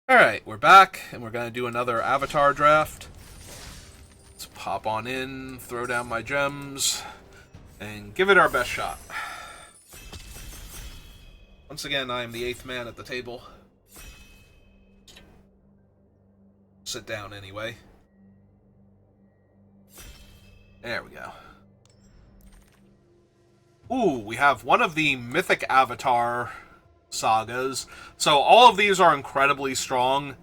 Alright, we're back, and we're going to do another Avatar draft. Let's pop on in, throw down my gems, and give it our best shot. Once again, I am the 8th man at the table. Sit down anyway. There we go. Ooh, we have one of the mythic Avatar sagas. So all of these are incredibly strong.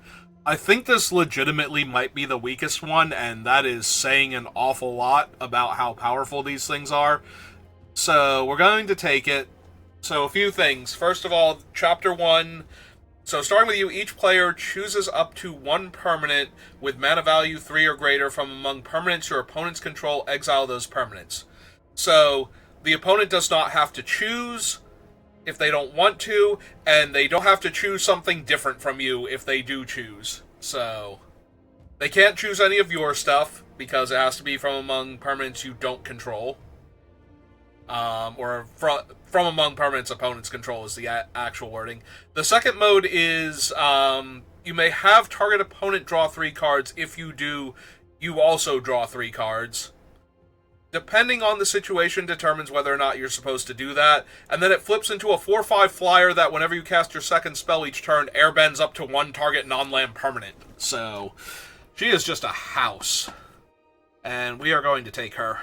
I think this legitimately might be the weakest one, and that is saying an awful lot about how powerful these things are. So we're going to take it. So a few things. First of all, Chapter 1. So starting with you, each player chooses up to one permanent with mana value 3 or greater from among permanents your opponents control. Exile those permanents. So the opponent does not have to choose if they don't want to, and they don't have to choose something different from you if they do choose. So they can't choose any of your stuff, because it has to be from among permanents you don't control. Or from among permanents opponents control is the actual wording. The second mode is, you may have target opponent draw 3 cards. If you do, you also draw 3 cards. Depending on the situation determines whether or not you're supposed to do that. And then it flips into a 4/5 flyer that whenever you cast your second spell each turn, airbends up to one target non-land permanent. So, she is just a house. And we are going to take her.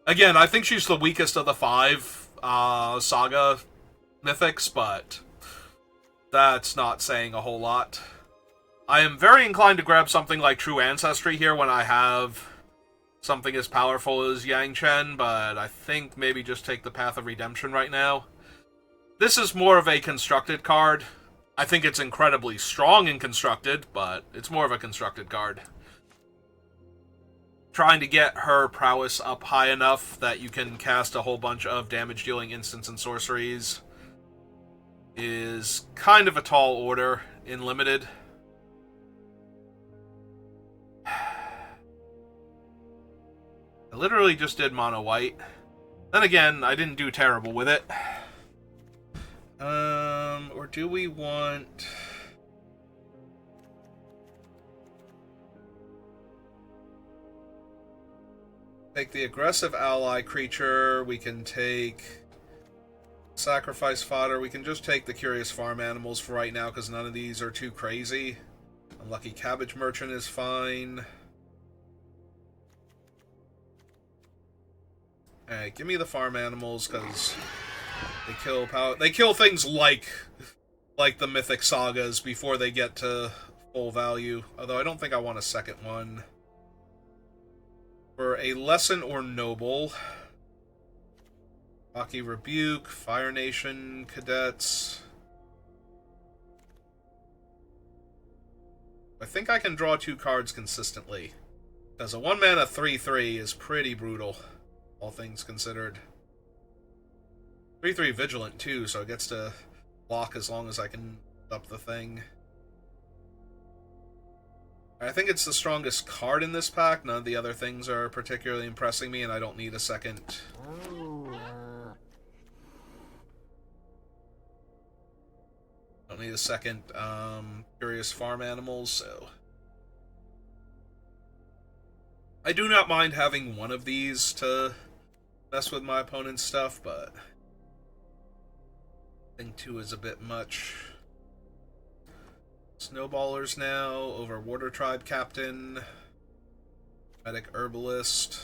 Again, I think she's the weakest of the 5 saga mythics, but that's not saying a whole lot. I am very inclined to grab something like True Ancestry here when I have something as powerful as Yang Chen, but I think maybe just take the Path of Redemption right now. This is more of a constructed card. I think it's incredibly strong and constructed, but it's more of a constructed card. Trying to get her prowess up high enough that you can cast a whole bunch of damage-dealing instants and sorceries is kind of a tall order in Limited. I literally just did mono white. Then again, I didn't do terrible with it. Or do we want... Take the aggressive ally creature. We can take sacrifice fodder. We can just take the curious farm animals for right now because none of these are too crazy. Unlucky cabbage merchant is fine. Alright, give me the farm animals, because they kill things like the mythic sagas before they get to full value. Although I don't think I want a second one. For a lesson or noble, Rocky Rebuke, Fire Nation Cadets. I think I can draw 2 cards consistently, because a 1-mana 3/3 is pretty brutal. All things considered. 3/3 Vigilant, too, so it gets to block as long as I can up the thing. I think it's the strongest card in this pack. None of the other things are particularly impressing me, and I don't need a second. Don't need a second Curious Farm Animals, so... I do not mind having one of these to mess with my opponent's stuff, but I think 2 is a bit much. Snowballers now, over Water Tribe Captain, Medic Herbalist.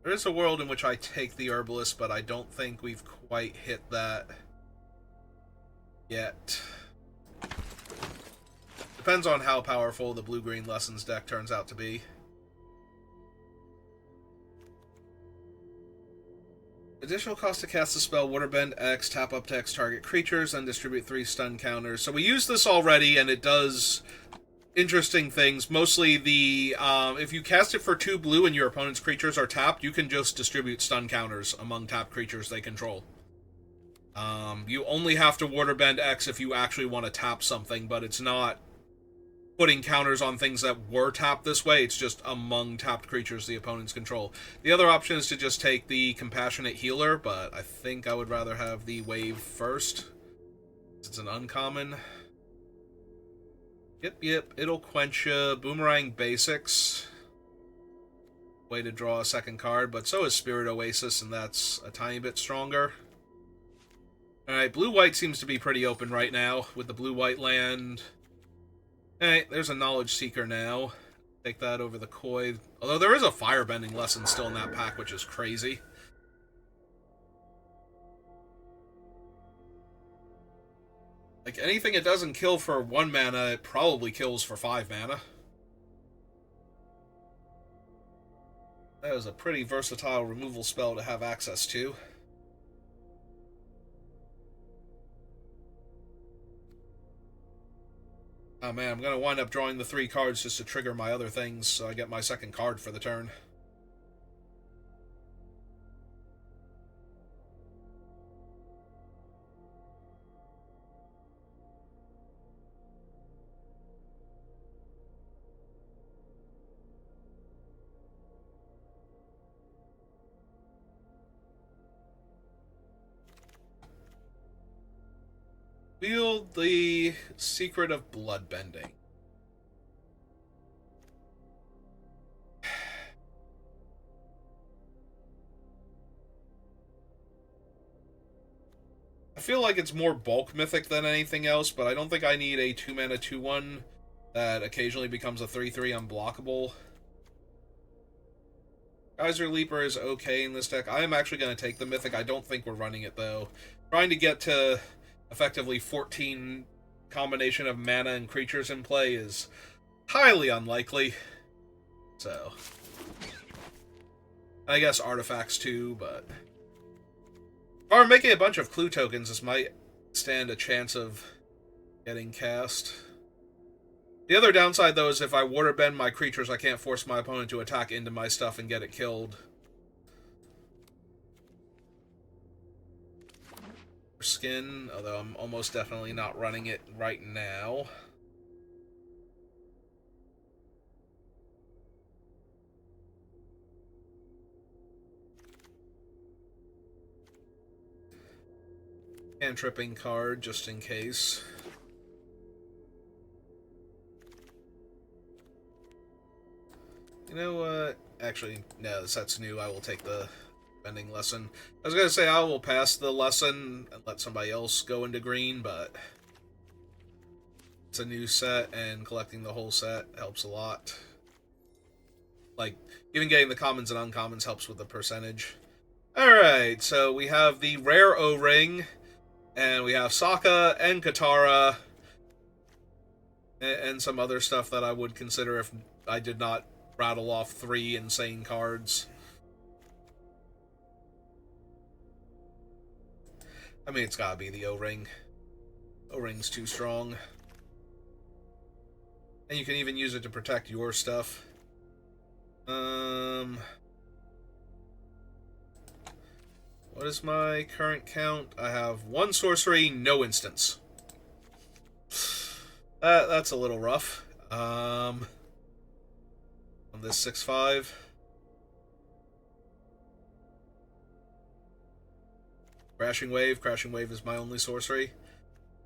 There is a world in which I take the Herbalist, but I don't think we've quite hit that yet. Depends on how powerful the Blue-Green Lessons deck turns out to be. Additional cost to cast the spell, Waterbend X, tap up to X target creatures, and distribute 3 stun counters. So we used this already, and it does interesting things. Mostly the, if you cast it for 2 blue and your opponent's creatures are tapped, you can just distribute stun counters among tapped creatures they control. You only have to Waterbend X if you actually want to tap something, but it's not putting counters on things that were tapped this way. It's just among tapped creatures the opponents control. The other option is to just take the Compassionate Healer, but I think I would rather have the Wave first. It's an uncommon. Yep, it'll quench Boomerang Basics. Way to draw a second card, but so is Spirit Oasis, and that's a tiny bit stronger. Alright, blue-white seems to be pretty open right now with the blue-white land. Alright, there's a Knowledge Seeker now. Take that over the Koi. Although there is a Firebending lesson still in that pack, which is crazy. Like, anything it doesn't kill for 1 mana, it probably kills for 5 mana. That was a pretty versatile removal spell to have access to. Oh man, I'm going to wind up drawing the 3 cards just to trigger my other things, so I get my second card for the turn. Wield the Secret of Bloodbending. I feel like it's more bulk mythic than anything else, but I don't think I need a 2-mana 2/1 that occasionally becomes a 3/3 unblockable. Geyser Leaper is okay in this deck. I am actually going to take the mythic. I don't think we're running it, though. Trying to get to effectively 14 combination of mana and creatures in play is highly unlikely. So, I guess artifacts too, but if I were making a bunch of clue tokens, this might stand a chance of getting cast. The other downside, though, is if I waterbend my creatures, I can't force my opponent to attack into my stuff and get it killed. Skin, although I'm almost definitely not running it right now. And tripping card, just in case. You know what? Actually, no, the set's new. I will take the bending lesson. I was going to say I will pass the lesson and let somebody else go into green, but it's a new set, and collecting the whole set helps a lot. Like, even getting the commons and uncommons helps with the percentage. Alright, so we have the rare O-Ring, and we have Sokka and Katara, and some other stuff that I would consider if I did not rattle off 3 insane cards. I mean, it's gotta be the O-Ring. O-Ring's too strong. And you can even use it to protect your stuff. What is my current count? I have 1 sorcery, no instants. That's a little rough. On this 6/5. Crashing Wave. Crashing Wave is my only sorcery.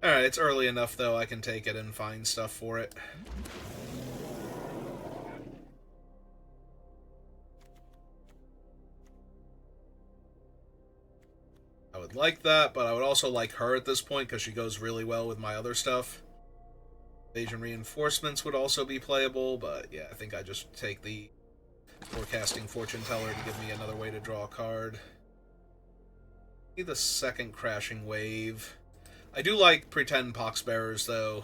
Alright, it's early enough, though. I can take it and find stuff for it. I would like that, but I would also like her at this point because she goes really well with my other stuff. Evasion Reinforcements would also be playable, but yeah, I think I just take the Forecasting Fortune Teller to give me another way to draw a card. Need the second Crashing Wave. I do like Pretend Poxbearers, though.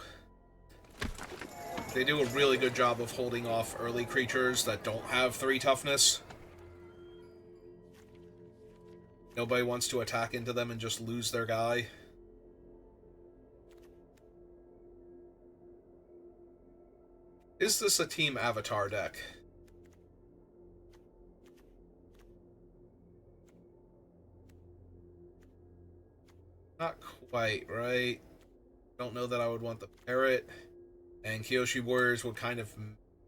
They do a really good job of holding off early creatures that don't have 3 toughness. Nobody wants to attack into them and just lose their guy. Is this a Team Avatar deck? Not quite, right? Don't know that I would want the Parrot. And Kyoshi Warriors would kind of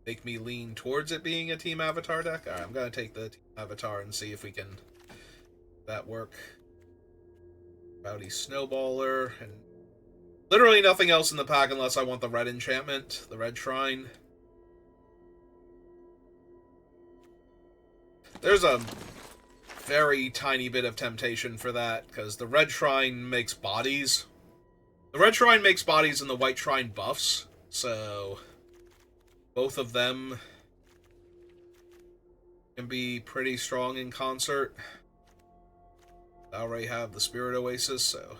make me lean towards it being a Team Avatar deck. Alright, I'm going to take the Team Avatar and see if we can that work. Rowdy Snowballer, and literally nothing else in the pack unless I want the red enchantment, the red shrine. There's a very tiny bit of temptation for that, because the red shrine makes bodies. The red shrine makes bodies and the white shrine buffs, so both of them can be pretty strong in concert. I already have the Spirit Oasis, so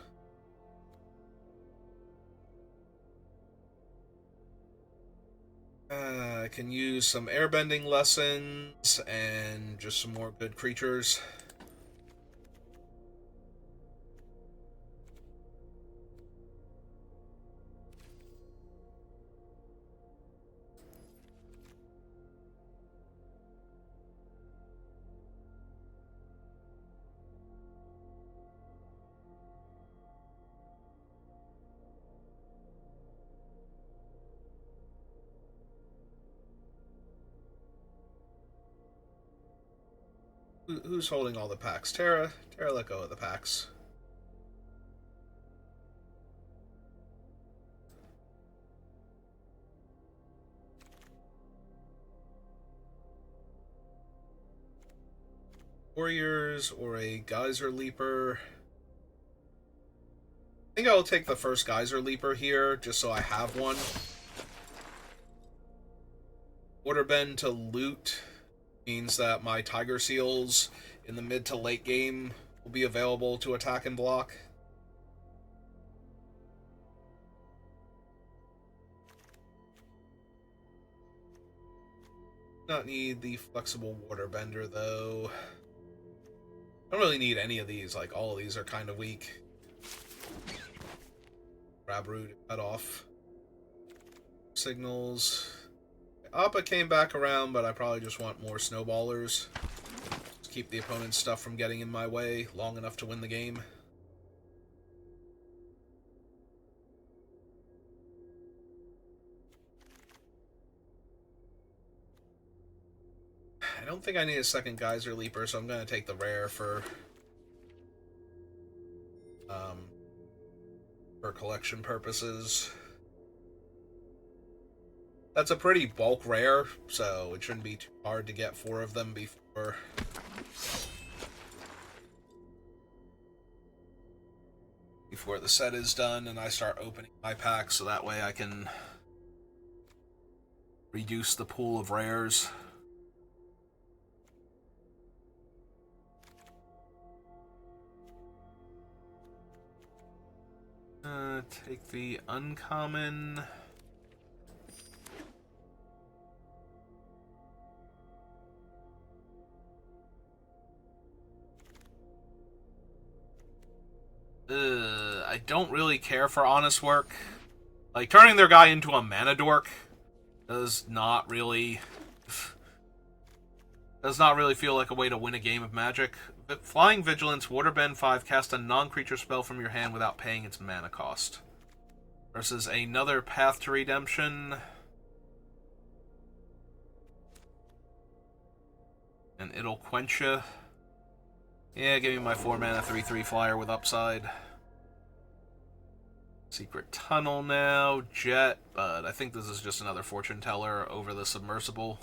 I can use some airbending lessons and just some more good creatures. Who's holding all the packs? Terra? Terra, let go of the packs. Warriors or a Geyser Leaper. I think I'll take the first Geyser Leaper here, just so I have one. Waterbend to loot means that my Tiger Seals in the mid to late game will be available to attack and block. Not need the flexible Waterbender though. I don't really need any of these, like all of these are kind of weak. Grab root, cut off. Signals. Appa came back around, but I probably just want more snowballers. Just keep the opponent's stuff from getting in my way long enough to win the game. I don't think I need a second Geyser Leaper, so I'm going to take the rare for collection purposes. That's a pretty bulk rare, so it shouldn't be too hard to get 4 of them before the set is done and I start opening my packs, so that way I can reduce the pool of rares. Take the uncommon. I don't really care for Honest Work. Like, turning their guy into a mana dork does not really feel like a way to win a game of Magic. Flying Vigilance, Waterbend 5, cast a non-creature spell from your hand without paying its mana cost. Versus another Path to Redemption. And it'll quench you. Yeah, give me my 4 mana 3/3 flyer with upside. Secret Tunnel now, Jet, but I think this is just another Fortune Teller over the Submersible.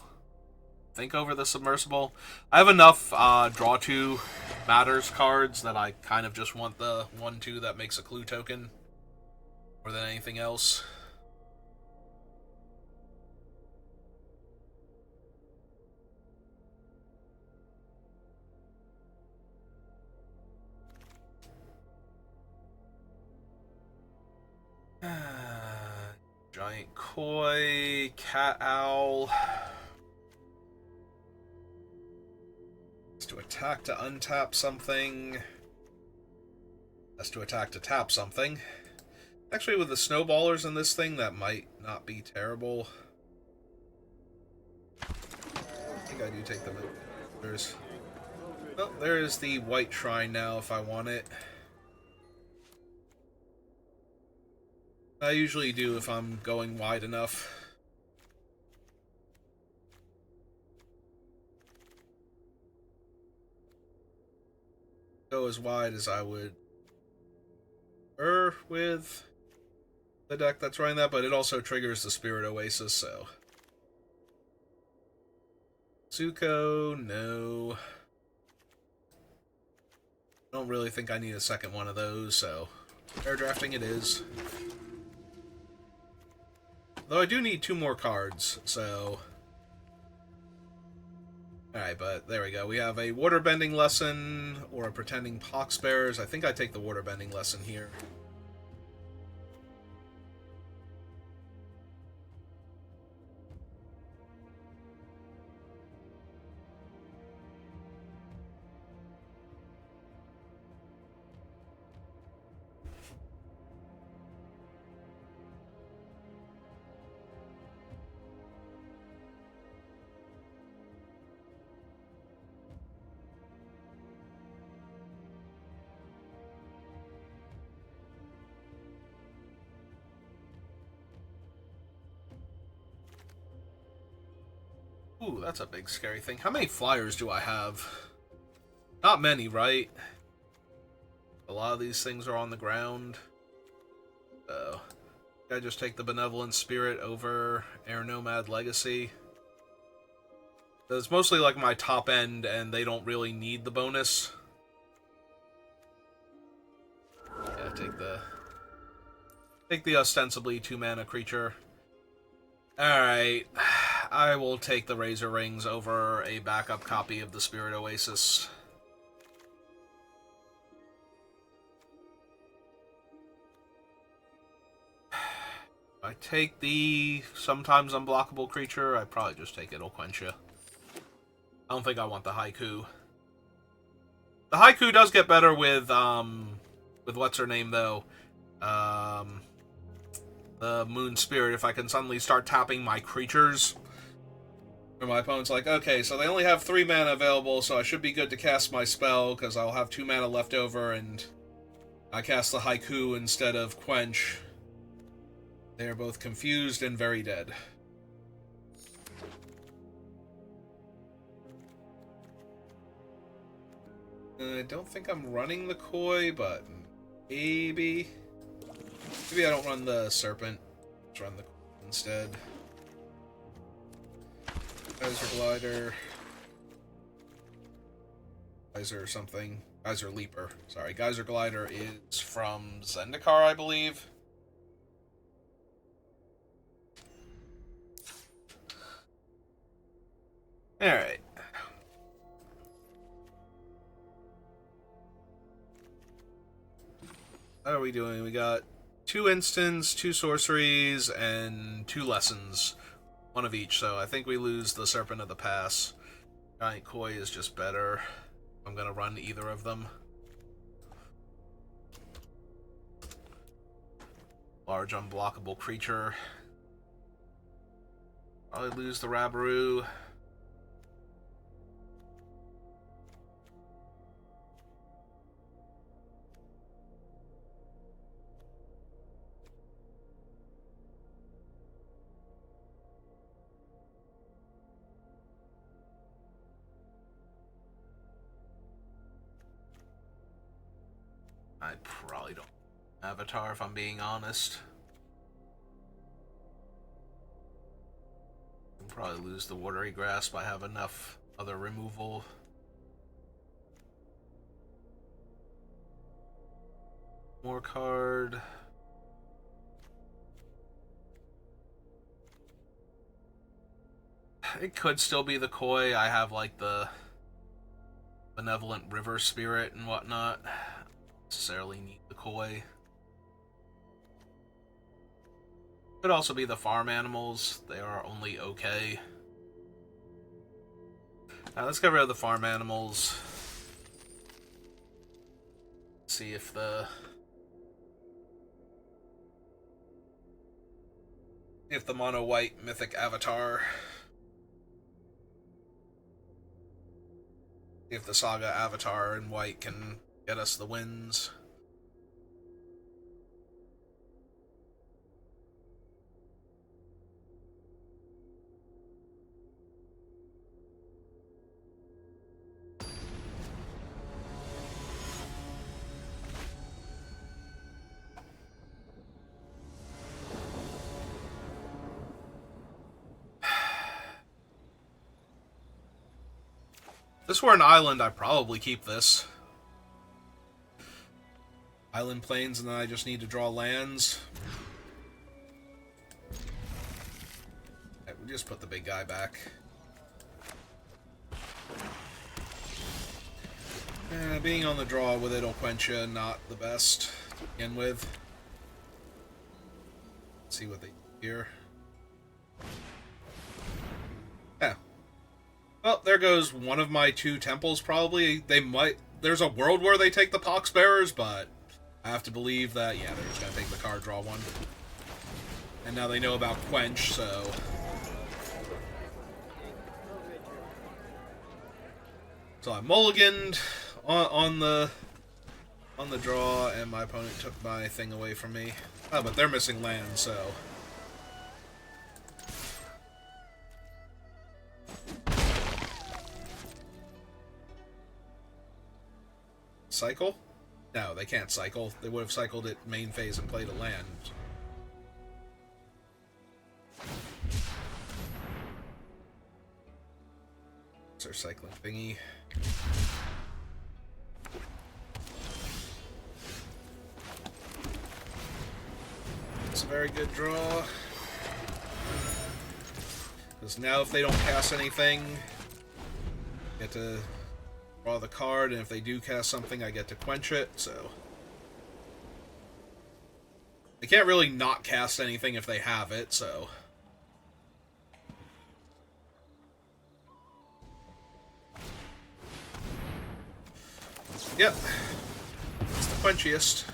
Over the Submersible. I have enough Draw 2 Matters cards that I kind of just want the 1/2 that makes a clue token more than anything else. Giant Koi, Cat Owl. Has to attack to untap something. Has to attack to tap something. Actually, with the snowballers in this thing, that might not be terrible. I think I do take them. There's the white shrine now if I want it. I usually do if I'm going wide enough. Go as wide as I would with the deck that's running that, but it also triggers the Spirit Oasis, so. Zuko, no. Don't really think I need a second one of those, so air drafting it is. Though I do need 2 more cards, so. Alright, but there we go. We have a waterbending lesson or a pretending poxbearers. I think I take the waterbending lesson here. Ooh, that's a big scary thing. How many flyers do I have? Not many, right? A lot of these things are on the ground. So, I just take the Benevolent Spirit over Air Nomad Legacy. It's mostly like my top end, and they don't really need the bonus. Yeah, take the ostensibly 2-mana creature. Alright, I will take the Razor Rings over a backup copy of the Spirit Oasis. I take the sometimes unblockable creature, I'd probably just take It'll Quench Ya. I don't think I want the Haiku. The Haiku does get better with what's her name, though? The Moon Spirit, if I can suddenly start tapping my creatures. And my opponent's like, okay, so they only have 3 mana available, so I should be good to cast my spell, because I'll have 2 mana left over, and I cast the Haiku instead of Quench. They are both confused and very dead. I don't think I'm running the Koi, but maybe. Maybe I don't run the Serpent. Let's run the Koi instead. Geyser Glider. Geyser something. Geyser Leaper. Sorry, Geyser Glider is from Zendikar, I believe. Alright. How are we doing? We got 2 instants, 2 sorceries, and 2 lessons. One of each, so I think we lose the Serpent of the Pass. Giant Koi is just better. I'm gonna run either of them. Large unblockable creature. Probably lose the Rabaru. I probably don't Avatar, if I'm being honest. I'll probably lose the Watery Grasp. I have enough other removal. More card. It could still be the Koi. I have like the Benevolent River Spirit and whatnot. Necessarily need the Koi. Could also be the farm animals. They are only okay. Let's get rid of the farm animals. See if the mono white mythic avatar, if the saga avatar in white can get us the wins. this were an island, I'd probably keep this. Island planes, and then I just need to draw lands. Okay, we just put the big guy back. Being on the draw with it'll quench you, not the best to begin with. Let's see what they do here. Yeah. Well, there goes one of my 2 temples, probably. They might... There's a world where they take the Poxbearers, but I have to believe that, yeah, they're just going to take the card draw one. And now they know about Quench, so... So I mulliganed on the draw, and my opponent took my thing away from me. Oh, but they're missing land, so... Cycle? No, they can't cycle. They would have cycled it main phase and played a land. It's our cycling thingy. It's a very good draw. Because now if they don't cast anything, I get to draw the card, and if they do cast something, I get to quench it, so... They can't really not cast anything if they have it, so... Yep. It's the quenchiest.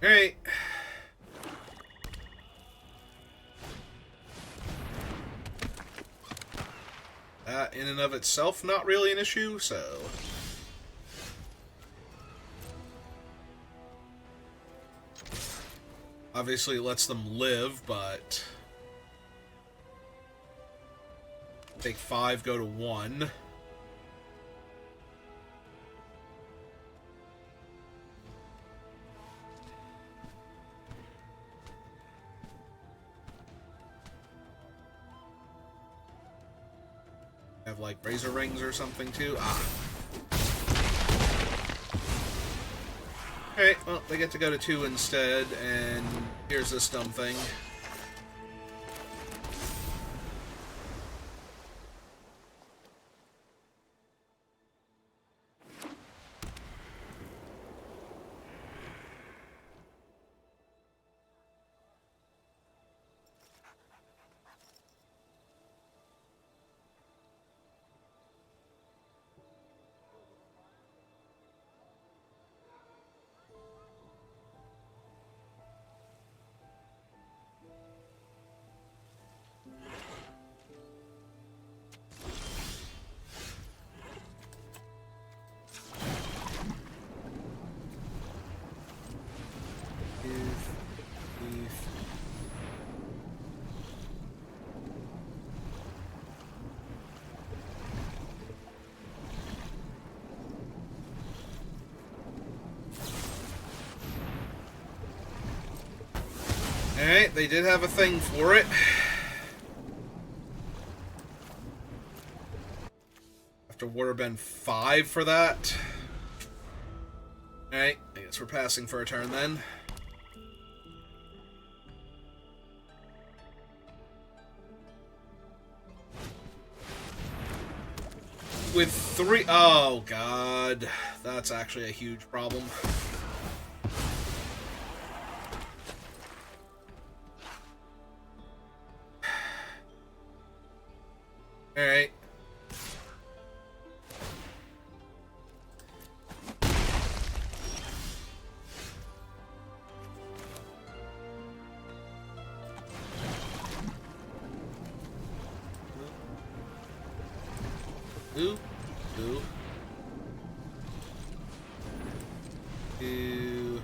Alright. That, in and of itself, not really an issue, so... Obviously, it lets them live, but... Take 5, go to 1. Have, like, razor rings or something, too. Ah. Alright, well, they get to go to 2 instead, and here's this dumb thing. Alright, they did have a thing for it. After Waterbend 5 for that. Alright, I guess we're passing for a turn then. With 3... Oh, God. That's actually a huge problem. Alright. Ooh. Ooh. Ooh.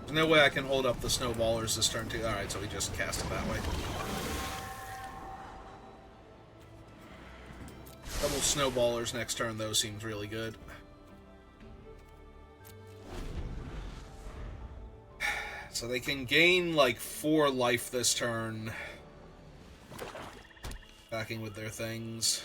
There's no way I can hold up the snowballers this turn, too. Alright, so we just cast it that way. Double snowballers next turn, though, seems really good. So they can gain, like, 4 life this turn. Backing with their things.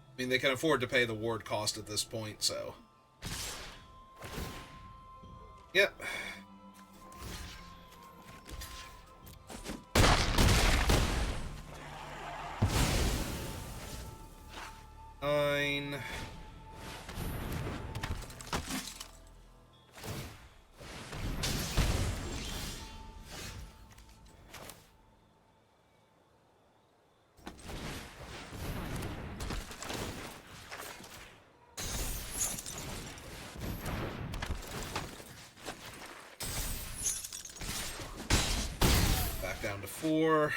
I mean, they can afford to pay the ward cost at this point, so... Yep. Fine. Down to 4.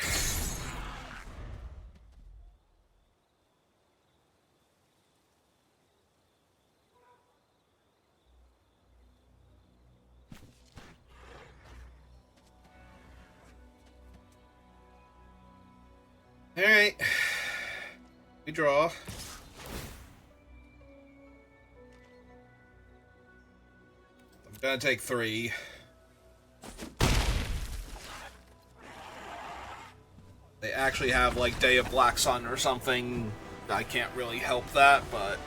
Alright. We draw. I'm gonna take 3. They actually have, like, Day of Black Sun or something. I can't really help that, but...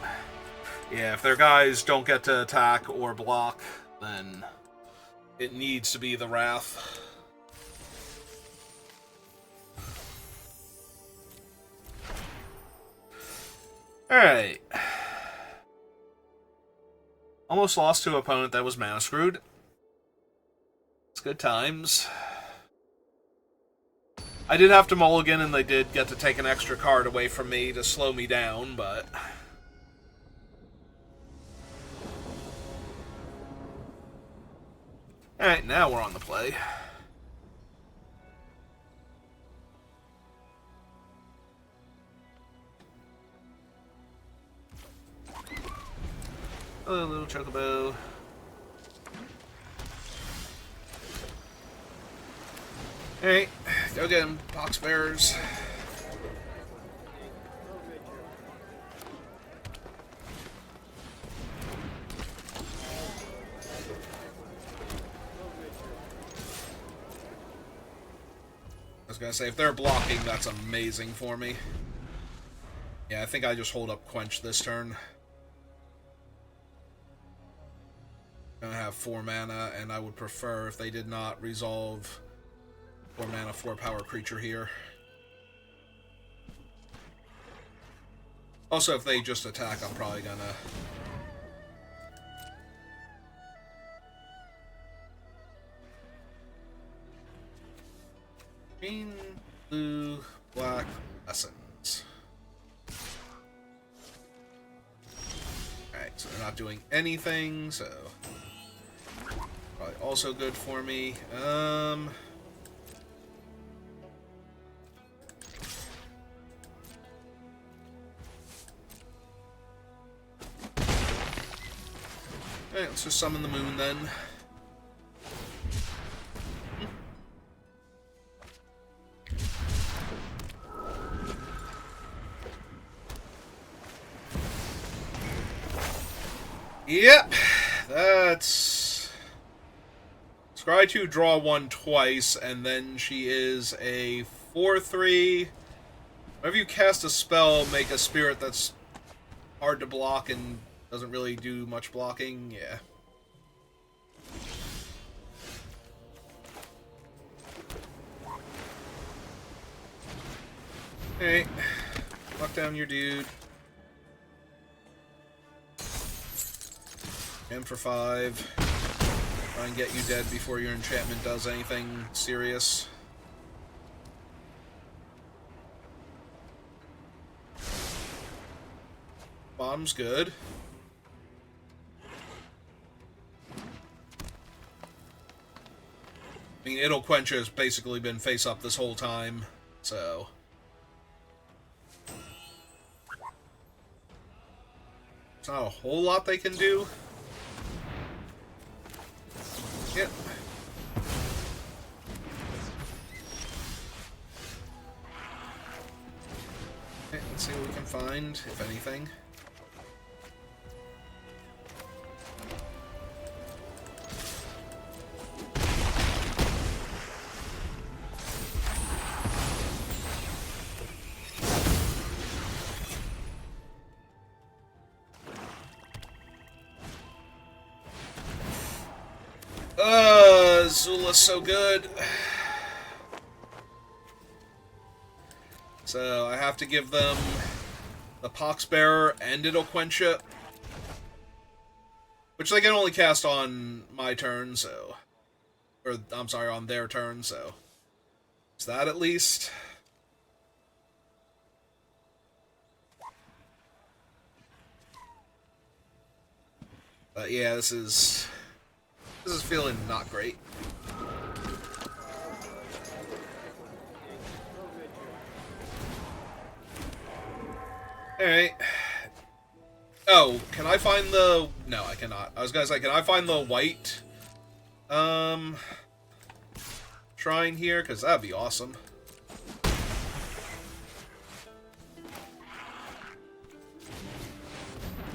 Yeah, if their guys don't get to attack or block, then it needs to be the Wrath. Alright. Almost lost to an opponent that was mana screwed. It's good times. I did have to mulligan, and they did get to take an extra card away from me to slow me down, but... Alright, now we're on the play. Oh, little chocobo. Alright, go get him, box bearers. I was gonna say, if they're blocking, that's amazing for me. Yeah, I think I just hold up Quench this turn. Gonna have 4 mana, and I would prefer if they did not resolve 4 mana, 4 power creature here. Also, if they just attack, I'm probably gonna... Green, blue, black, lessons. Alright, so they're not doing anything, so... Probably also good for me. Alright, let's just summon the moon then. Yep, that's... Scry 2 draw 1 twice, and then she is a 4/3. Whenever you cast a spell, make a spirit that's hard to block and doesn't really do much blocking. Yeah. Hey, lock down your dude. And for 5. Try and get you dead before your enchantment does anything serious. Bottom's good. I mean, It'll Quench has basically been face up this whole time, so... It's not a whole lot they can do. Yep. Okay, let's see what we can find, if anything. Zula's so good. So I have to give them the Poxbearer and It'll Quench it. Which they can only cast on my turn, so... Or, I'm sorry, on their turn, so... Is that at least? But yeah, this is feeling not great. Alright. Oh, can I find the... No, I cannot. I was gonna say, can I find the white... shrine here? Because that'd be awesome.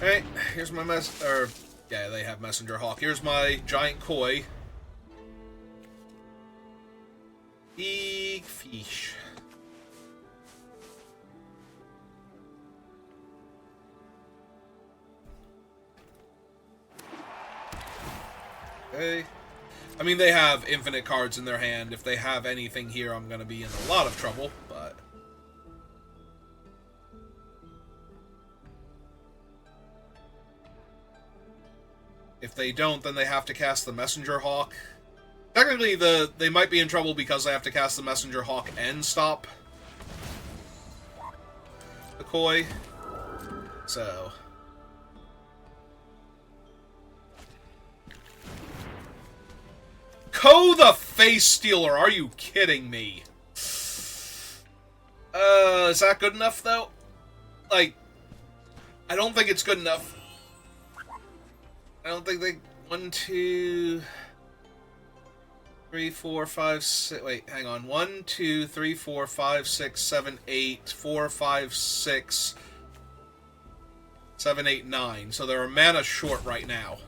Alright, here's my yeah, they have Messenger Hawk. Here's my giant koi. Big fish. Okay. I mean, they have infinite cards in their hand. If they have anything here, I'm gonna be in a lot of trouble, but... If they don't, then they have to cast the Messenger Hawk. Technically, they might be in trouble because they have to cast the Messenger Hawk and stop the koi. So... Ko the Face Stealer, are you kidding me? Is that good enough, though? Like, I don't think it's good enough. I don't think they... 1, 2... 3, 4, 5, 6... Wait, hang on. 1, 2, 3, 4, 5, 6, 7, 8... 4, 5, 6... 7, 8, 9. So they're a mana short right now.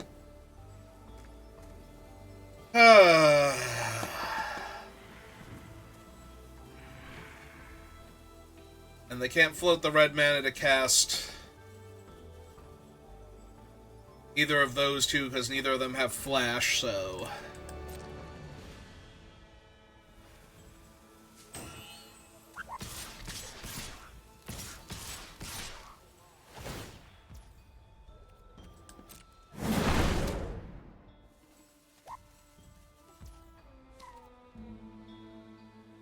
And they can't float the red mana to cast either of those two because neither of them have flash, so...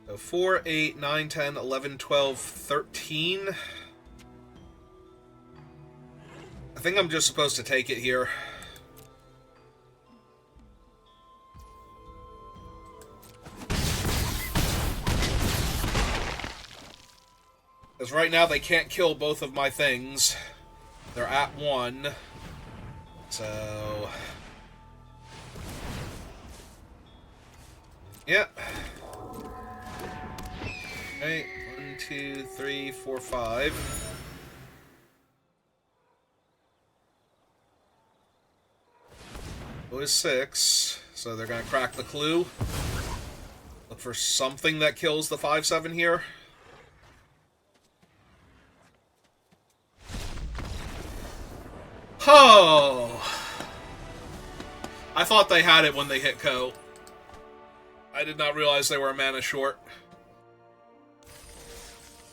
So 4, 8, 9, 10, 11, 12, 13. I think I'm just supposed to take it here. Because right now they can't kill both of my things. They're at 1. So... Yeah. Okay, 1, 2, 3, 4, 5. It was 6, so they're gonna crack the clue. Look for something that kills the 5/7 here. Oh! I thought they had it when they hit Ko. I did not realize they were a mana short.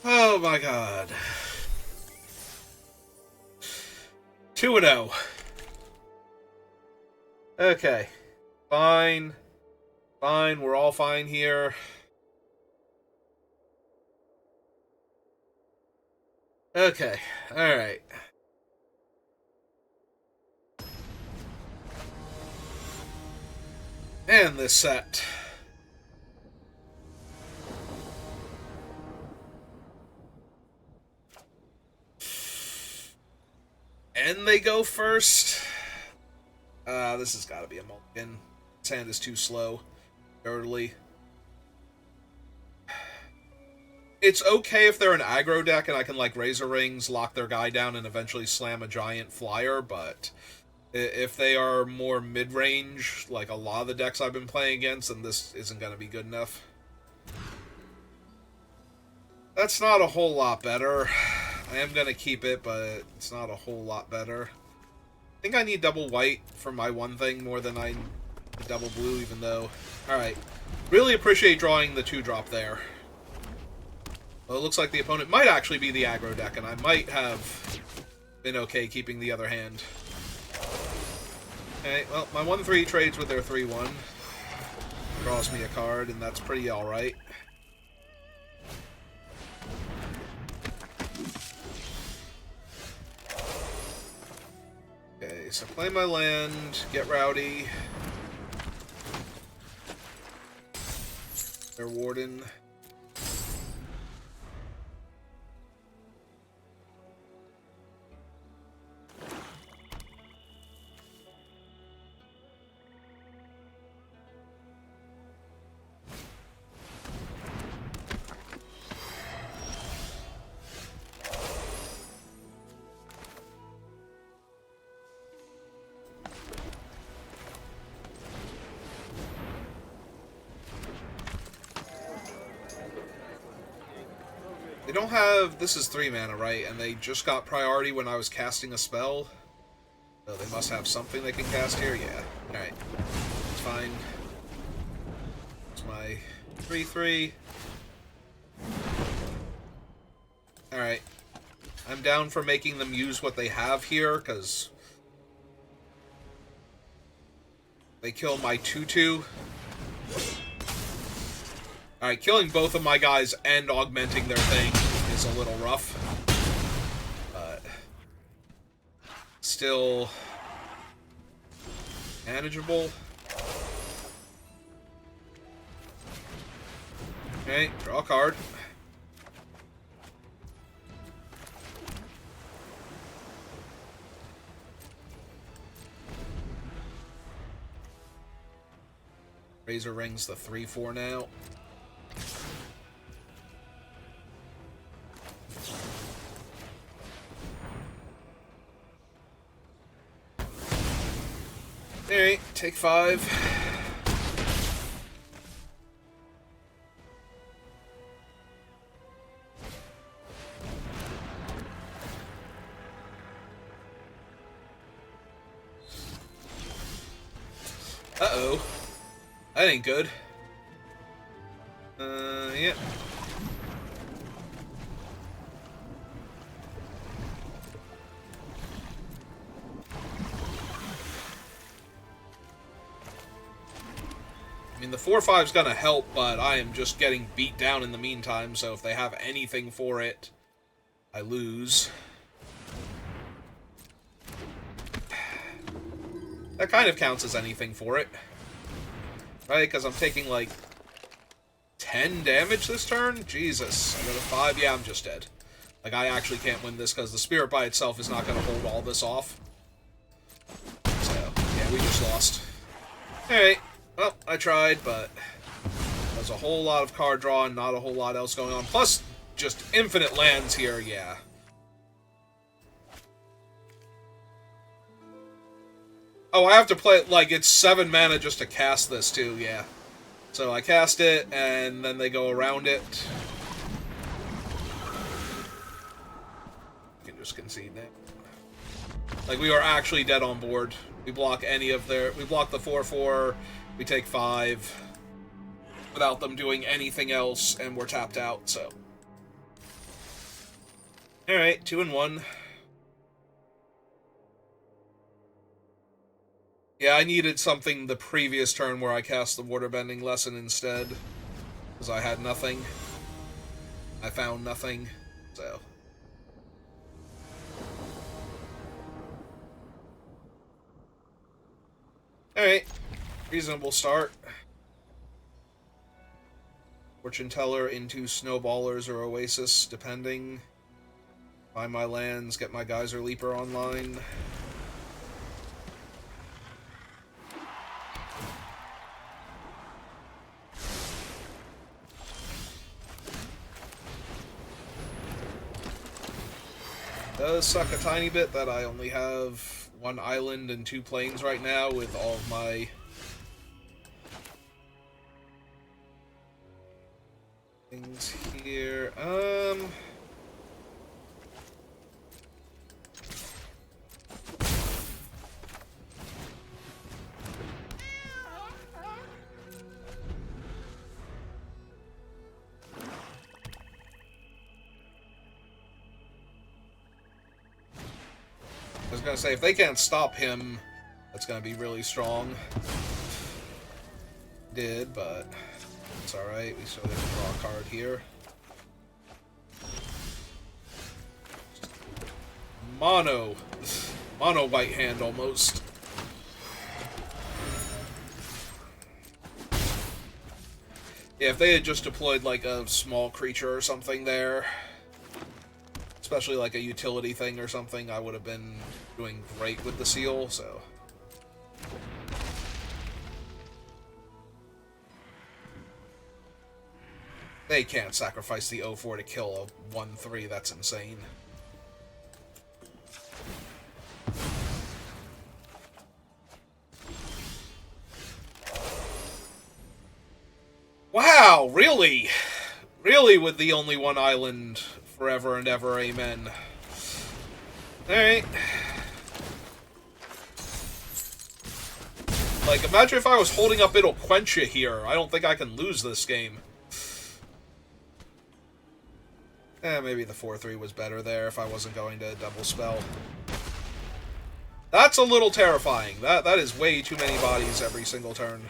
Oh my god. 2-0. Okay. Fine. Fine, we're all fine here. Okay, alright. And this set. And they go first. This has got to be a mulligan. This hand is too slow. Early. It's okay if they're an aggro deck and I can, like, Razor Rings, lock their guy down, and eventually slam a giant flyer, but if they are more mid-range, like a lot of the decks I've been playing against, then this isn't going to be good enough. That's not a whole lot better. I am going to keep it, but it's not a whole lot better. I think I need double white for my one thing more than I need double blue, even though... Alright. Really appreciate drawing the 2-drop there. Well, it looks like the opponent might actually be the aggro deck, and I might have been okay keeping the other hand. Okay, well, my 1-3 trades with their 3-1. Draws me a card, and that's pretty alright. Okay, so play my land, get rowdy. Their Warden. They don't have... This is 3 mana, right? And they just got priority when I was casting a spell. So they must have something they can cast here? Yeah. Alright. It's fine. It's my 3-3. Alright. I'm down for making them use what they have here, because... they kill my 2-2. Alright, killing both of my guys and augmenting their thing is a little rough. But... still... manageable. Okay, draw a card. Razor Rings the 3-4 now. Alright, take 5. Uh-oh. That ain't good. Yeah. I mean, the 4-5's gonna help, but I am just getting beat down in the meantime, so if they have anything for it, I lose. That kind of counts as anything for it. Right, because I'm taking, like, 10 damage this turn? Jesus. I got a 5? Yeah, I'm just dead. Like, I actually can't win this because the Spirit by itself is not going to hold all this off. So, yeah, we just lost. Alright. Well, I tried, but there's a whole lot of card draw and not a whole lot else going on. Plus, just infinite lands here, yeah. Oh, I have to play it like it's 7 mana just to cast this, too, yeah. So I cast it, and then they go around it. You can just concede that. Like, we are actually dead on board. We block any of their... We block the 4-4, we take 5, without them doing anything else, and we're tapped out, so... Alright, 2-1. Yeah, I needed something the previous turn where I cast the waterbending lesson instead. Because I had nothing. I found nothing. So. Alright. Reasonable start. Fortune Teller into Snowballers or Oasis, depending. Buy my lands, get my Geyser Leaper online. Does suck a tiny bit that I only have one island and 2 plains right now with all of my things here. I was gonna say, if they can't stop him, that's gonna be really strong. Did, but it's alright. We still get to draw a card here. Mono white hand almost. Yeah, if they had just deployed like a small creature or something there, especially like a utility thing or something, I would have been doing great with the seal, so. They can't sacrifice the 0-4 to kill a 1-3, that's insane. Wow, really? Really with the only one island forever and ever, amen. Alright. Like, imagine if I was holding up It'll Quench You here. I don't think I can lose this game. Maybe the 4-3 was better there if I wasn't going to double spell. That's a little terrifying. That is way too many bodies every single turn.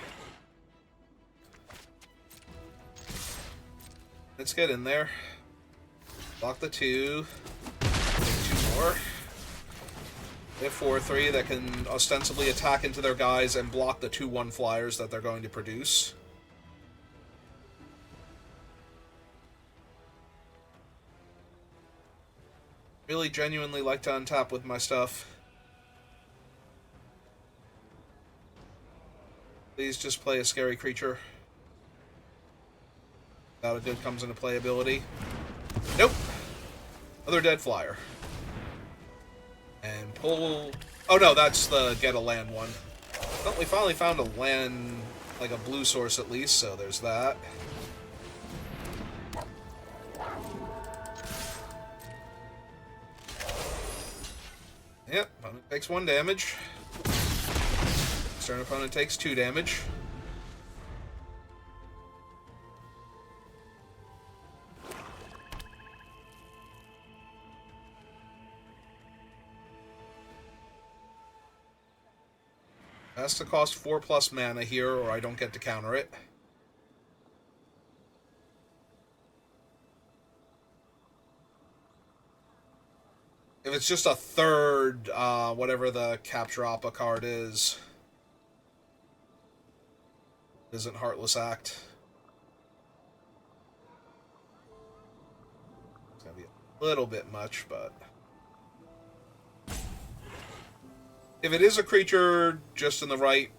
Let's get in there. Block the 2. Take 2 more. They have 4-3 that can ostensibly attack into their guys and block the 2-1 flyers that they're going to produce. Really genuinely like to untap with my stuff. Please just play a scary creature. Without a good comes into playability. Nope. Another dead flyer. And pull... Oh no, that's the get a land one. Well, we finally found a land, like a blue source at least, so there's that. Yep, opponent takes 1 damage. Turn opponent takes 2 damage. Has to cost 4+ mana here, or I don't get to counter it. If it's just a third, whatever the Capture Appa card is, isn't Heartless Act. It's gonna be a little bit much, but... If it is a creature just in the right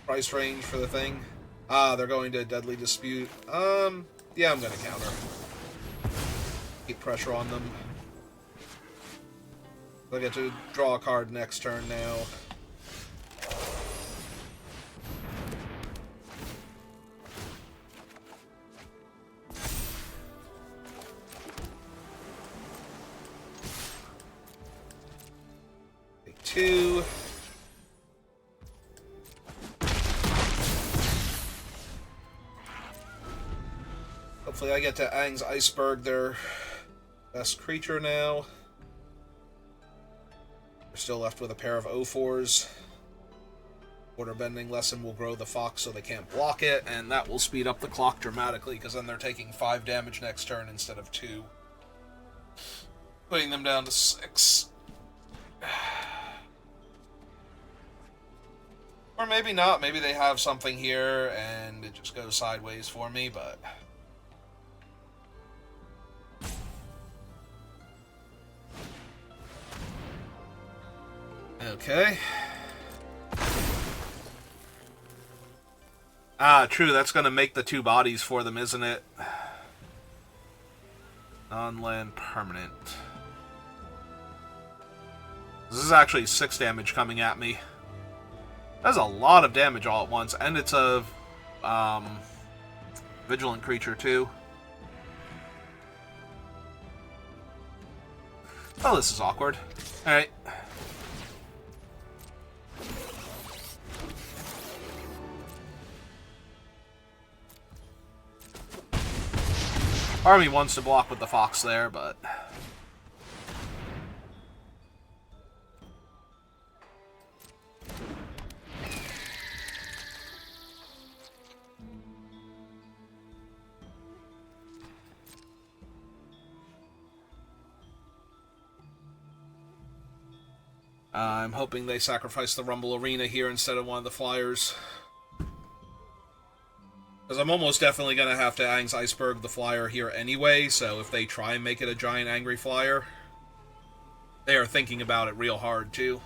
price range for the thing... they're going to Deadly Dispute. Yeah, I'm gonna counter. Keep pressure on them. I get to draw a card next turn now. Take 2. Hopefully I get to Aang's Iceberg, their best creature now. We're still left with a pair of 0-4s. Order bending lesson will grow the fox so they can't block it, and that will speed up the clock dramatically, because then they're taking 5 damage next turn instead of 2. Putting them down to 6. Or maybe not. Maybe they have something here, and it just goes sideways for me, but... Okay. Ah, true, that's gonna make the 2 bodies for them, isn't it? Non-land permanent. This is actually 6 damage coming at me. That's a lot of damage all at once, and it's a vigilant creature too. Oh, this is awkward. Alright. Army wants to block with the fox there, but... I'm hoping they sacrifice the Rumble Arena here instead of one of the flyers. Because I'm almost definitely going to have to Aang's Iceberg the flyer here anyway, so if they try and make it a giant angry flyer, they are thinking about it real hard, too.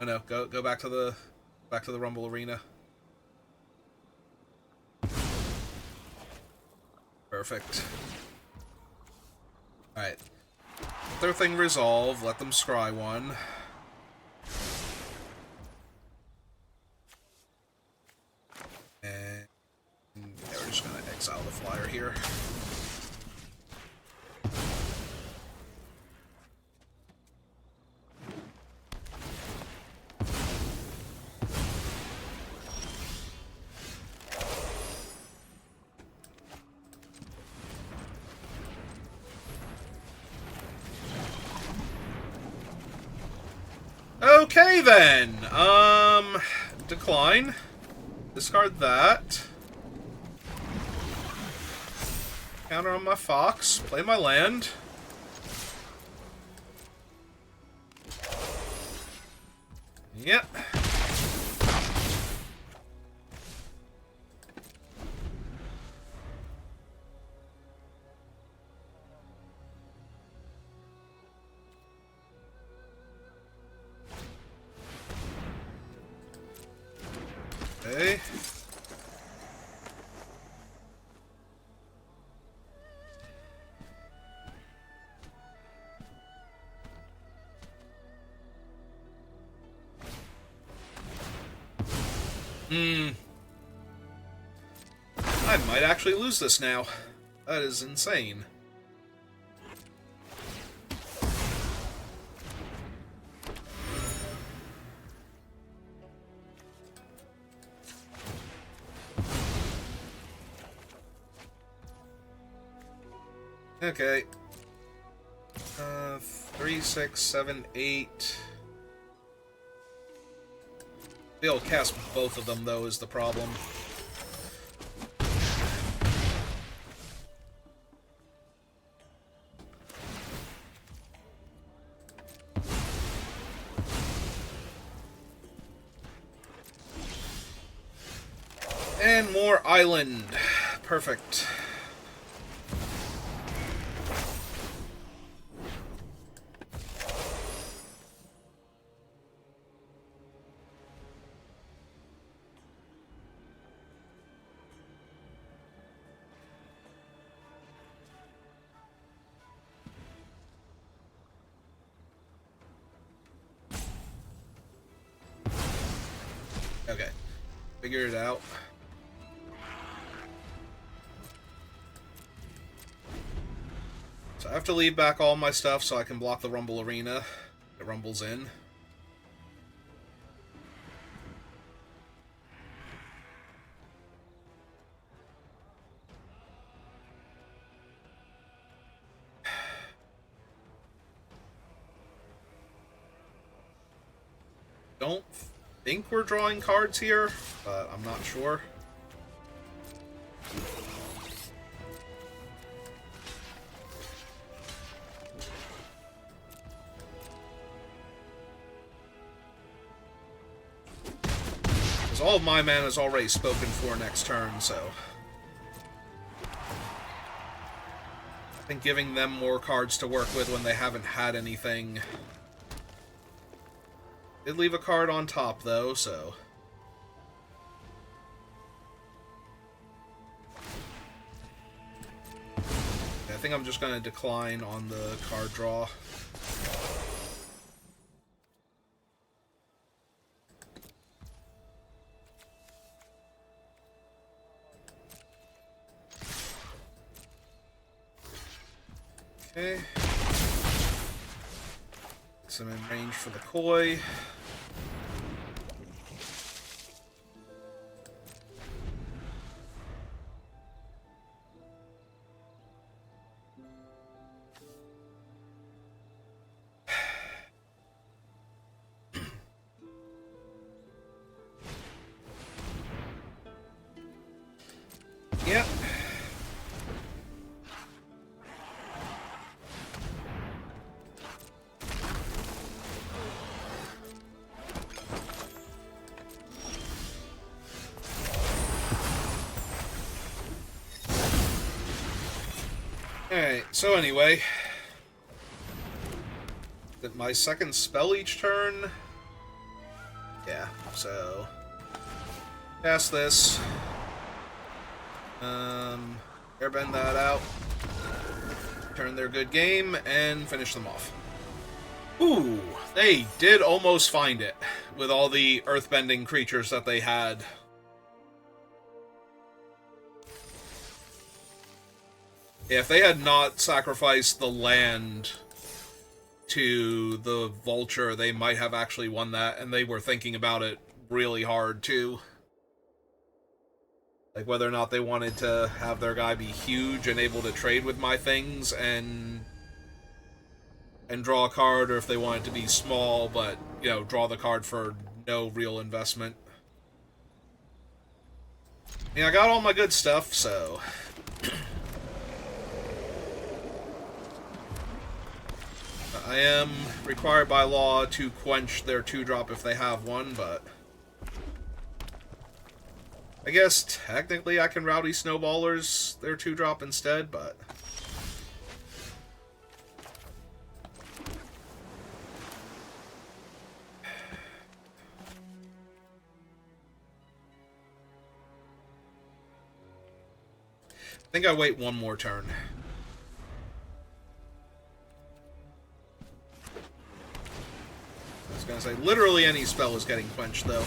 Oh no, go back to the Rumble Arena. Perfect. Alright. Let their thing resolve, let them scry one. And yeah, we're just gonna exile the flyer here. Okay then, decline. Discard that. Counter on my fox. Play my land. Yep. Okay. I might actually lose this now. That is insane. Okay. 3, 6, 7, 8. Be able to cast both of them, though, is the problem. And more island. Perfect. Okay. Figure it out. So I have to leave back all my stuff so I can block the Rumble Arena. It rumbles in. don't think we're drawing cards here, but I'm not sure. Because all of my mana is already spoken for next turn, so... I think giving them more cards to work with when they haven't had anything... Did leave a card on top, though, so... I think I'm just going to decline on the card draw. Okay. So I'm in range for the koi. Yep. Alright, so anyway... Is it my second spell each turn? Yeah, so... Cast this. Airbend that out. Turn their good game, and finish them off. Ooh, they did almost find it, with all the earthbending creatures that they had. Yeah, if they had not sacrificed the land to the vulture, they might have actually won that, and they were thinking about it really hard, too. Like, whether or not they wanted to have their guy be huge and able to trade with my things and draw a card, or if they wanted to be small, but, you know, draw the card for no real investment. I mean, I got all my good stuff, so... I am required by law to quench their 2-drop if they have one, but... I guess technically I can Rowdy Snowballers their 2-drop instead, but... I think I wait one more turn. I was gonna say, literally any spell is getting quenched, though.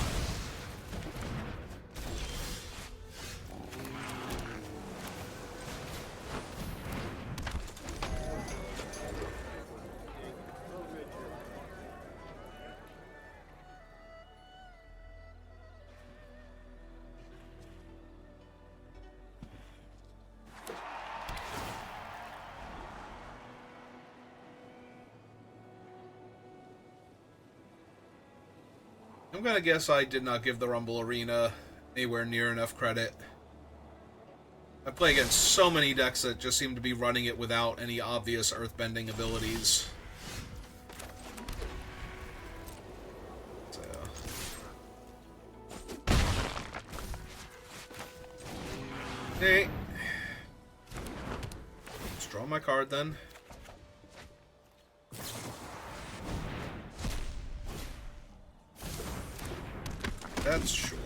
I'm gonna guess I did not give the Rumble Arena anywhere near enough credit. I play against so many decks that just seem to be running it without any obvious earthbending abilities. So. Okay. Let's draw my card then. That's sure.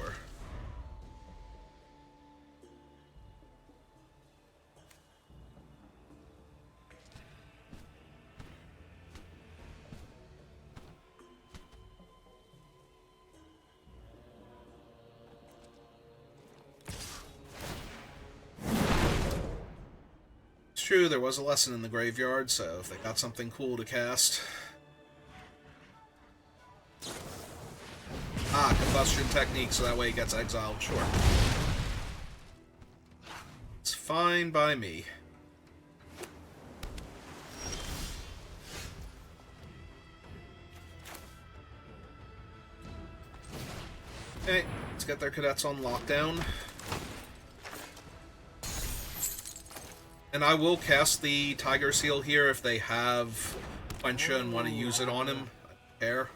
It's true, there was a lesson in the graveyard, so if they got something cool to cast... Ah, combustion technique, so that way it gets exiled, sure. It's fine by me. Okay, let's get their cadets on lockdown. And I will cast the Tiger Seal here if they have Quencha and want to use it on him. I don't care.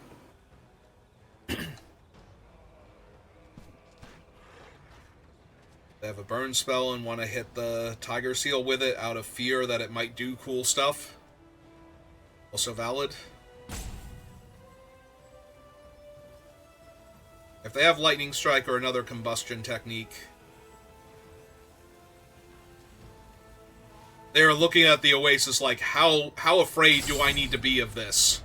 They have a burn spell and want to hit the Tiger Seal with it out of fear that it might do cool stuff. Also valid. If they have Lightning Strike or another combustion technique, they're looking at the Oasis like, how afraid do I need to be of this?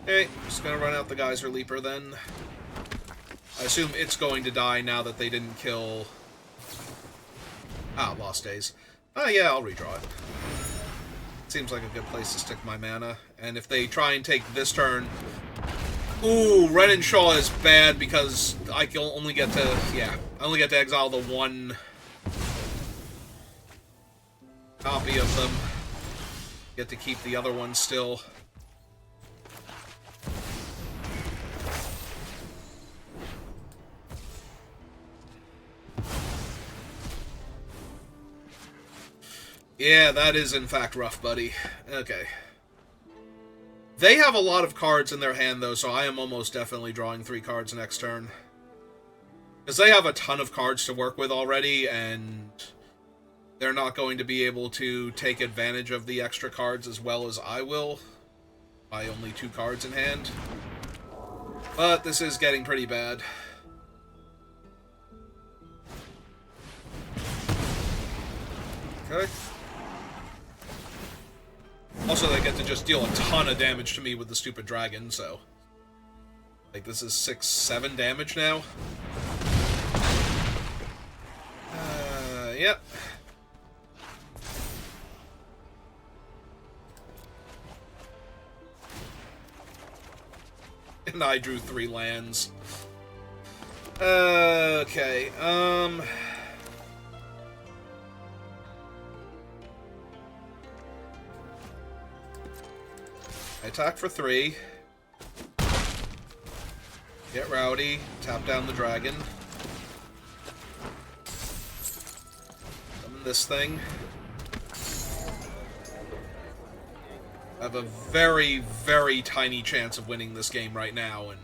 Okay, just gonna run out the Geyser Leaper then. I assume it's going to die now that they didn't kill... Ah, Lost Days. Ah, yeah, I'll redraw it. Seems like a good place to stick my mana. And if they try and take this turn... Ooh, Ren and Shaw is bad because I can only get to... Yeah, I only get to exile the one copy of them. Get to keep the other one still. Yeah, that is in fact rough, buddy. Okay. They have a lot of cards in their hand, though, so I am almost definitely drawing 3 cards next turn. Because they have a ton of cards to work with already, and they're not going to be able to take advantage of the extra cards as well as I will, by only 2 cards in hand. But this is getting pretty bad. Okay. Also, they get to just deal a ton of damage to me with the stupid dragon, so... Like, this is 6-7 damage now. Yep. And I drew 3 lands. Okay, I attack for 3. Get rowdy. Tap down the dragon. Summon this thing. I have a very, very tiny chance of winning this game right now, and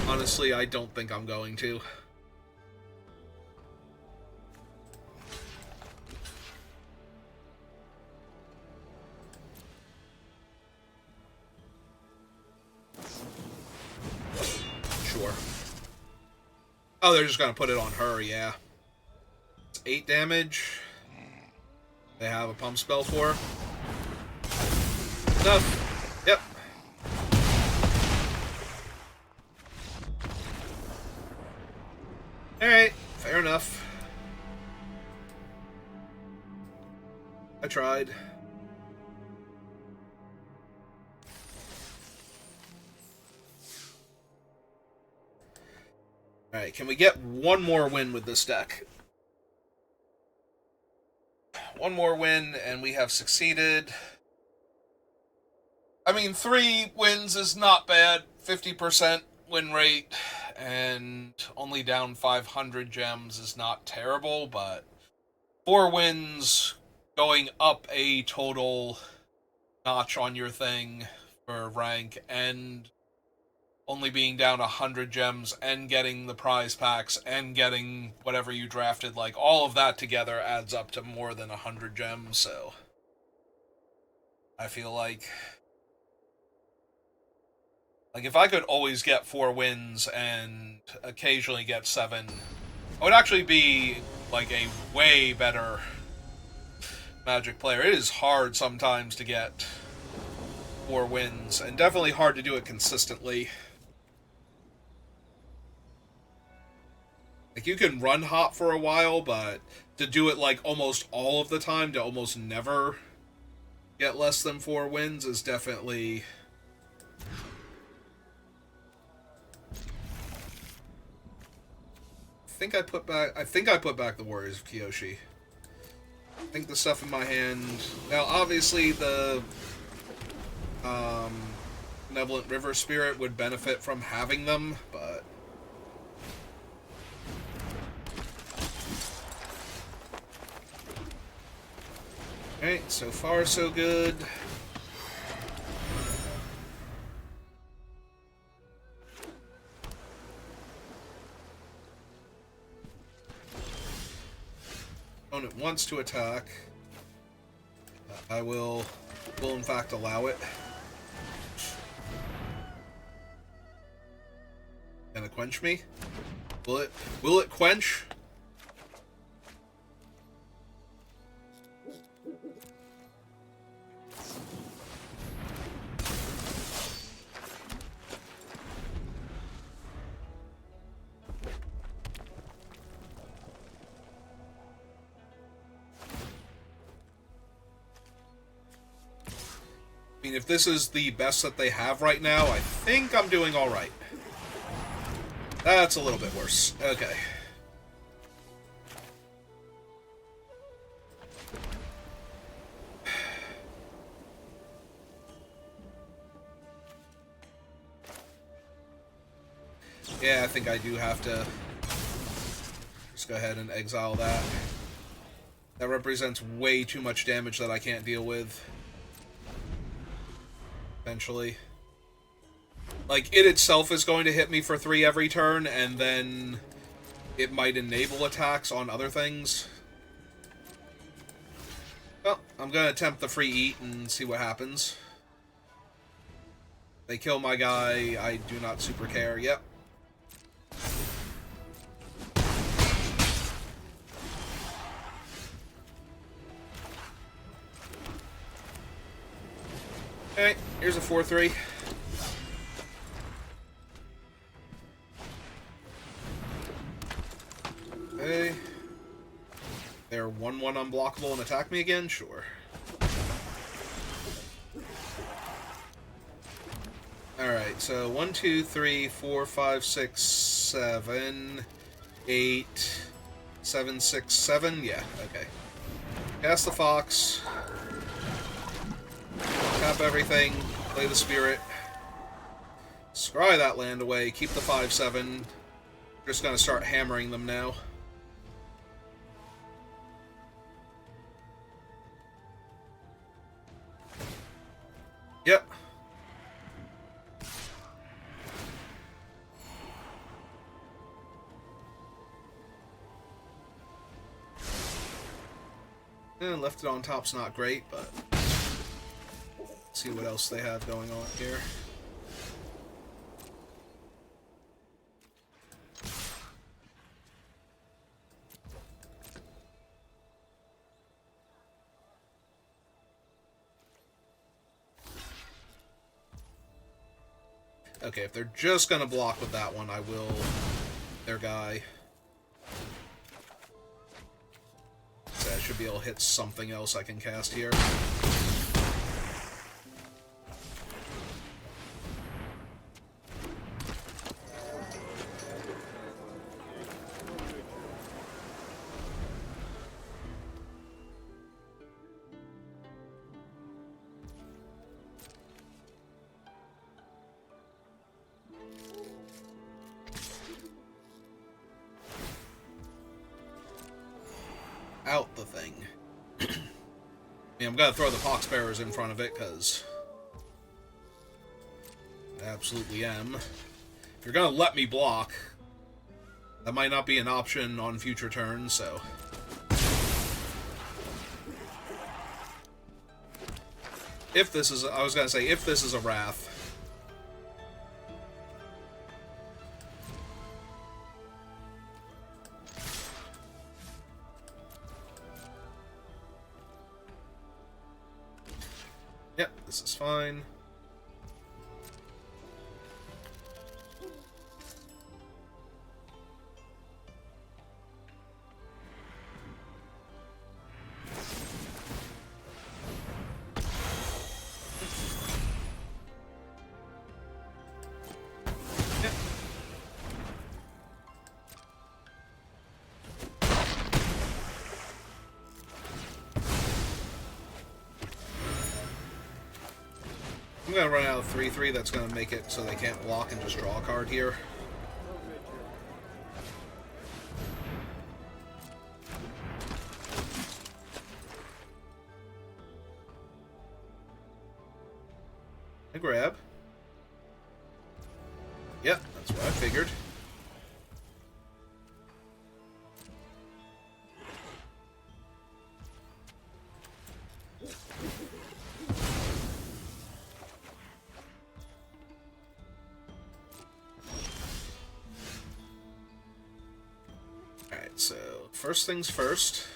honestly, I don't think I'm going to. Sure. Oh, they're just gonna put it on her, yeah. It's 8 damage. They have a pump spell for her. Enough. Yep. Alright, fair enough. I tried. Alright, can we get one more win with this deck? One more win, and we have succeeded. I mean, 3 wins is not bad. 50% win rate, and only down 500 gems is not terrible, but 4 wins going up a total notch on your thing for rank, and only being down 100 gems, and getting the prize packs, and getting whatever you drafted, like, all of that together adds up to more than 100 gems, so I feel like if I could always get 4 wins and occasionally get 7, I would actually be, like, a way better Magic player. It is hard sometimes to get 4 wins, and definitely hard to do it consistently. Like, you can run hot for a while, but to do it, like, almost all of the time, to almost never get less than 4 wins is definitely... I think I put back the Warriors of Kyoshi. I think the stuff in my hand... Now, obviously, the Benevolent River Spirit would benefit from having them, but... Alright, so far so good. Opponent wants to attack. I will in fact allow it. Gonna quench me? Will it quench? I mean, if this is the best that they have right now, I think I'm doing alright. That's a little bit worse. Okay. Yeah, I think I do have to just go ahead and exile that. That represents way too much damage that I can't deal with. Eventually. Like, it itself is going to hit me for 3 every turn, and then it might enable attacks on other things. Well, I'm going to attempt the free eat and see what happens. They kill my guy, I do not super care. Yep. Alright, here's a 4-3. Okay. They're 1-1 unblockable and attack me again? Sure. Alright, so 1, 2, 3, 4, 5, 6, 7, 8, 7, 6, 7. Yeah, okay. Cast the Fox. Tap everything, play the Spirit, scry that land away, keep the 5-7. Just gonna start hammering them now. Yep. And left it on top's not great, but... see what else they have going on here. Okay, if they're just gonna block with that one, I will... their guy. So I should be able to hit something else I can cast here. Out the thing. I mean, I'm gonna throw the Poxbearers in front of it, because I absolutely am. If you're gonna let me block, that might not be an option on future turns, so... if this is... I was gonna say, if this is a Wrath... Yep, this is fine. I'm going to run out of 3/3. That's going to make it so they can't block and just draw a card here. I grab. Yep, that's what I figured. Alright, so first things first.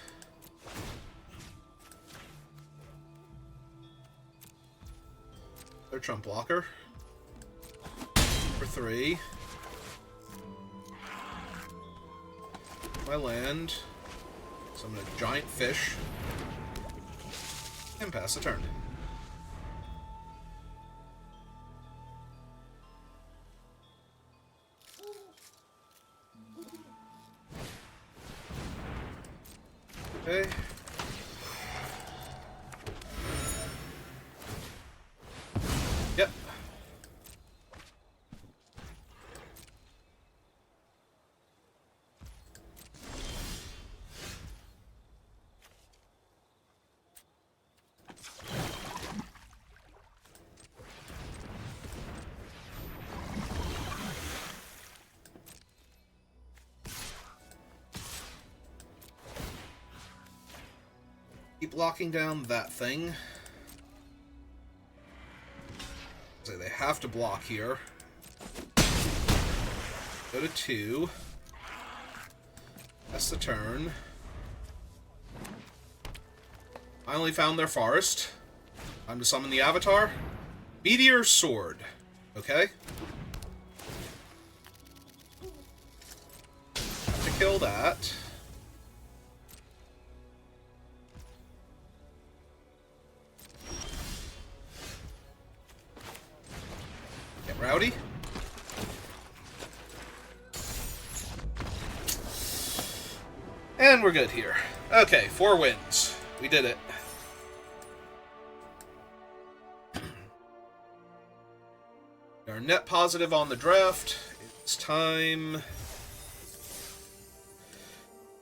Their trump blocker. For 3. My land. Summon a giant fish. And pass the turn. Okay. Yep. Keep locking down that thing. So they have to block here. Go to 2. That's the turn. Finally found their forest. Time to summon the Avatar. Meteor Sword. Okay. Have to kill that. Get rowdy. And we're good here. Okay, 4 wins. We did it. We are net positive on the draft. It's time.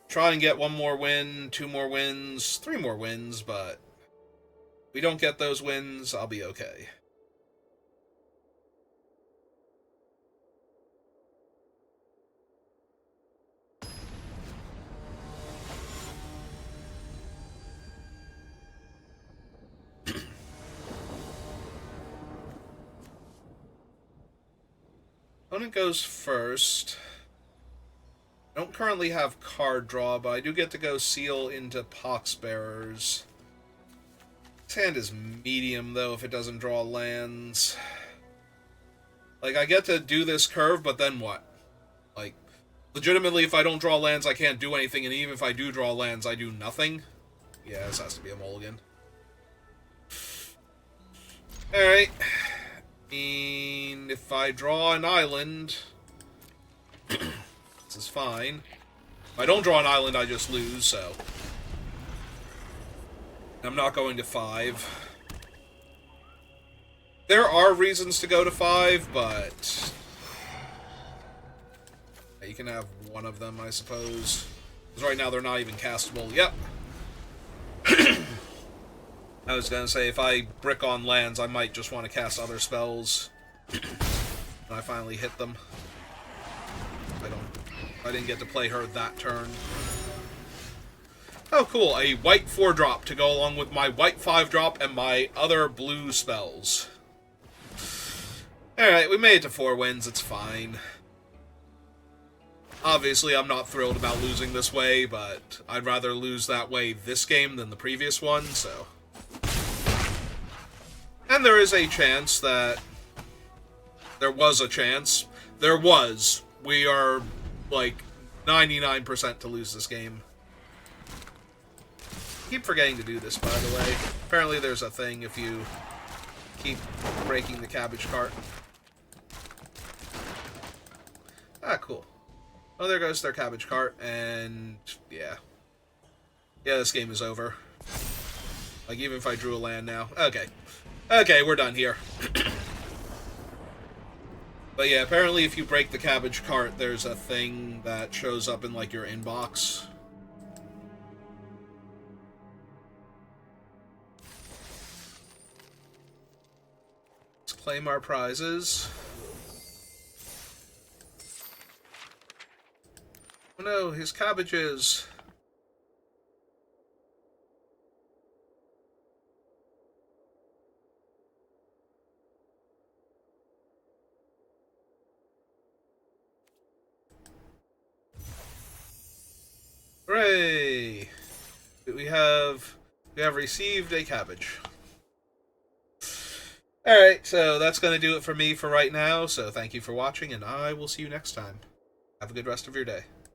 Try and get 1 more win, 2 more wins, 3 more wins, but if we don't get those wins, I'll be okay. Opponent goes first. I don't currently have card draw, but I do get to go seal into Poxbearers. This hand is medium, though, if it doesn't draw lands. Like, I get to do this curve, but then what? Like, legitimately, if I don't draw lands, I can't do anything, and even if I do draw lands, I do nothing? Yeah, this has to be a mulligan. Alright. If I draw an island, this is fine. If I don't draw an island, I just lose, so I'm not going to 5. There are reasons to go to 5, but you can have one of them, I suppose. Because right now they're not even castable. Yep. I was gonna say, if I brick on lands, I might just want to cast other spells. And I finally hit them. I didn't get to play her that turn. Oh, cool. A white 4-drop to go along with my white 5-drop and my other blue spells. Alright, we made it to 4 wins. It's fine. Obviously, I'm not thrilled about losing this way, but I'd rather lose that way this game than the previous one, so... And there is a chance that... There was a chance. There was. We are, like, 99% to lose this game. Keep forgetting to do this, by the way. Apparently there's a thing if you keep breaking the cabbage cart. Ah, cool. Oh, there goes their cabbage cart, and... yeah. Yeah, this game is over. Like, even if I drew a land now. Okay. Okay, we're done here. But yeah, apparently if you break the cabbage cart, there's a thing that shows up in, like, your inbox. Let's claim our prizes. Oh no, his cabbages! Hooray! We have received a cabbage. Alright, so that's going to do it for me for right now, so thank you for watching, and I will see you next time. Have a good rest of your day.